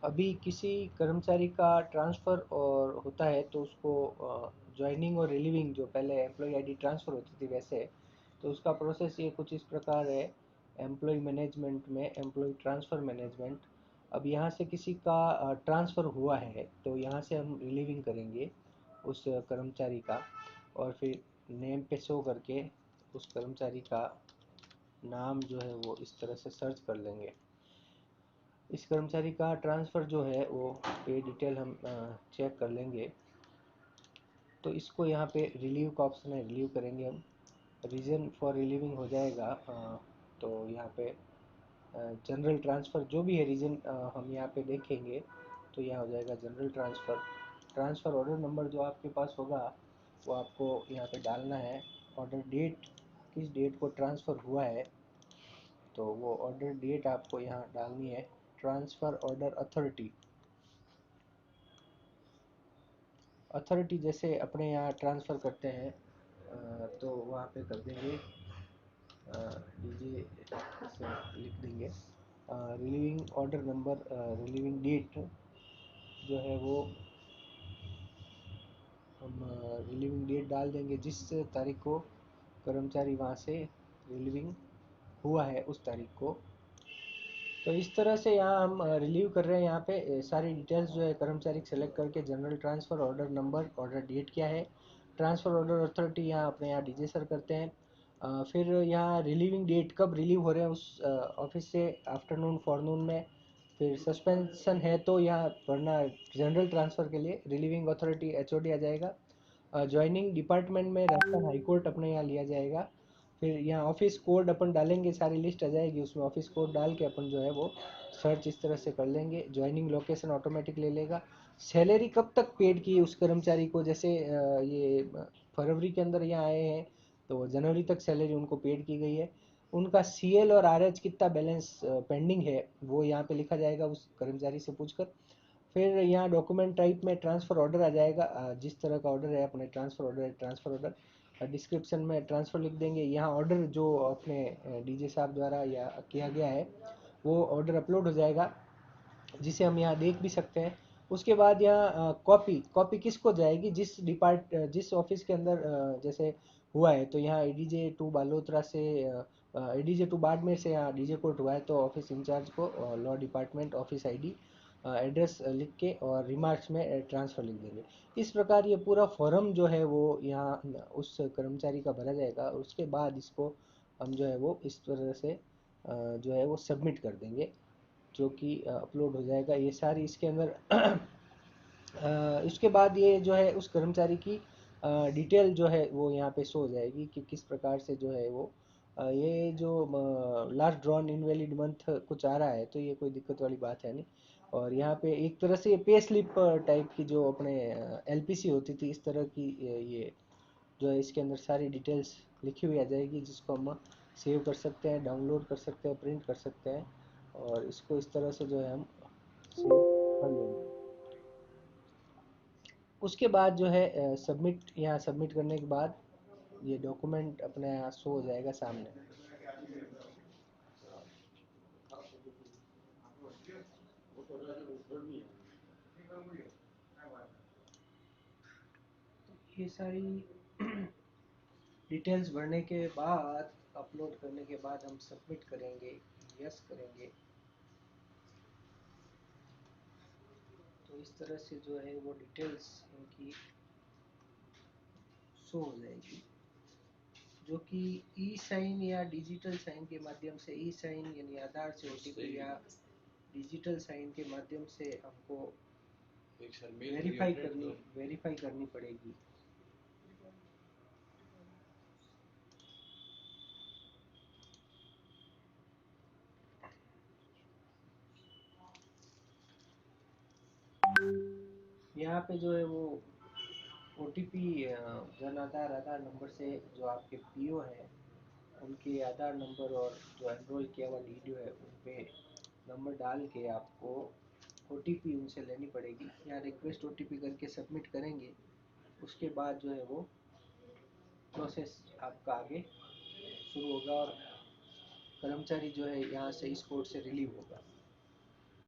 अभी किसी कर्मचारी का ट्रांसफ़र और होता है तो उसको जॉइनिंग और रिलीविंग, जो पहले एम्प्लॉय आईडी ट्रांसफ़र होती थी वैसे, तो उसका प्रोसेस ये कुछ इस प्रकार है। एम्प्लॉय मैनेजमेंट में एम्प्लॉय ट्रांसफ़र मैनेजमेंट, अब यहाँ से किसी का ट्रांसफ़र हुआ है तो यहाँ से हम रिलीविंग करेंगे उस कर्मचारी का, और फिर नेम पे शो करके उस कर्मचारी का नाम जो है वो इस तरह से सर्च कर लेंगे। इस कर्मचारी का ट्रांसफ़र जो है वो पे डिटेल हम चेक कर लेंगे। तो इसको यहाँ पे रिलीव का ऑप्शन है, रिलीव करेंगे हम। रीज़न फॉर रिलीविंग हो जाएगा, तो यहाँ पे जनरल ट्रांसफ़र जो भी है रीज़न हम यहाँ पे देखेंगे तो यहाँ हो जाएगा general transfer. Transfer order number जो आपके पास होगा वो आपको यहाँ पे डालना है। ऑर्डर डेट, किस डेट को ट्रांसफ़र हुआ है तो वो ऑर्डर डेट आपको यहाँ डालनी है। ट्रांसफ़र ऑर्डर अथॉरिटी, अथॉरिटी जैसे अपने यहाँ ट्रांसफ़र करते हैं तो वहाँ पे कर देंगे डीजे से लिख देंगे। Relieving order number, relieving date जो है वो हम रिलीविंग डेट डाल देंगे जिस तारीख को कर्मचारी वहाँ से रिलीविंग हुआ है उस तारीख को। तो इस तरह से यहाँ हम रिलीव कर रहे हैं। यहाँ पे सारी डिटेल्स जो है कर्मचारी सेलेक्ट करके general transfer order number, order date क्या है, ट्रांसफ़र ऑर्डर अथॉरिटी यहाँ अपने यहाँ डीजे सर करते हैं। फिर यहाँ रिलीविंग डेट कब रिलीव हो रहे हैं उस ऑफिस से, आफ्टरनून फॉरनून में। फिर सस्पेंशन है तो यहाँ भरना जनरल ट्रांसफ़र के लिए रिलीविंग अथॉरिटी एचओडी आ जाएगा। ज्वाइनिंग डिपार्टमेंट में राजस्थान हाई कोर्ट अपने यहाँ लिया जाएगा। फिर यहाँ ऑफिस कोड अपन डालेंगे, सारी लिस्ट आ जाएगी उसमें ऑफिस कोड डाल के अपन जो है वो सर्च इस तरह से कर लेंगे। ज्वाइनिंग लोकेशन ऑटोमेटिक ले लेगा। सैलरी कब तक पेड की उस कर्मचारी को, जैसे ये फरवरी के अंदर यहाँ आए हैं तो जनवरी तक सैलरी उनको पेड की गई है। उनका सीएल और आरएच कितना बैलेंस पेंडिंग है वो यहाँ पे लिखा जाएगा उस कर्मचारी से पूछकर। फिर यहाँ डॉक्यूमेंट टाइप में ट्रांसफ़र ऑर्डर आ जाएगा, जिस तरह का ऑर्डर है अपने ट्रांसफ़र ऑर्डर है, ट्रांसफ़र ऑर्डर डिस्क्रिप्शन में ट्रांसफ़र लिख देंगे। यहाँ ऑर्डर जो अपने डीजे साहब द्वारा या किया गया है वो ऑर्डर अपलोड हो जाएगा जिसे हम यहाँ देख भी सकते हैं। उसके बाद यहाँ कॉपी, कॉपी किसको जाएगी, जिस ऑफिस के अंदर जैसे हुआ है तो यहाँ एडीजे टू बालोतरा से एडीजे टू बाड़मेर से यहाँ डीजे कोर्ट हुआ है तो ऑफिस इंचार्ज को law department office ID address लिख के और रिमार्क्स में ट्रांसफ़र लिख देंगे। इस प्रकार ये पूरा फॉर्म जो है वो यहाँ उस कर्मचारी का भरा जाएगा। उसके बाद इसको हम जो है वो इस तरह से जो है वो सबमिट कर देंगे, जो कि अपलोड हो जाएगा ये सारी इसके अंदर। इसके बाद ये जो है उस कर्मचारी की डिटेल जो है वो यहाँ पे शो हो जाएगी कि किस प्रकार से जो है वो ये जो लास्ट ड्रॉन इनवैलिड मंथ कुछ आ रहा है तो ये कोई दिक्कत वाली बात है नहीं। और यहाँ पे एक तरह से पे स्लिप टाइप की जो अपने एलपीसी होती थी इस तरह की ये जो है इसके अंदर सारी डिटेल्स लिखी हुई आ जाएगी जिसको हम सेव कर सकते हैं, डाउनलोड कर सकते हैं, प्रिंट कर सकते हैं और इसको इस तरह से जो है हम सेव कर लेंगे। उसके बाद जो है सबमिट, यहाँ सबमिट करने के बाद ये डॉक्यूमेंट अपने यहाँ शो हो जाएगा सामने। ये सारी डिटेल्स भरने के बाद, अपलोड करने के बाद हम सबमिट करेंगे, यस करेंगे तो इस तरह से जो है वो डिटेल्स इनकी शो हो जाएगी, जो कि ई साइन या डिजिटल साइन के माध्यम से, ई साइन यानी आधार से ओटीपी या डिजिटल साइन के माध्यम से हमको वेरीफाई करनी पड़ेगी। यहाँ पे जो है वो ओटीपी जन आधार आधार नंबर से जो आपके पीओ हैं उनके आधार नंबर और जो एनरोल किया हुआ डीडीओ है उन पे नंबर डाल के आपको ओटीपी उनसे लेनी पड़ेगी। यहाँ रिक्वेस्ट ओटीपी करके सबमिट करेंगे। उसके बाद जो है वो प्रोसेस आपका आगे शुरू होगा और कर्मचारी जो है यहाँ से इस कोड से रिलीव होगा।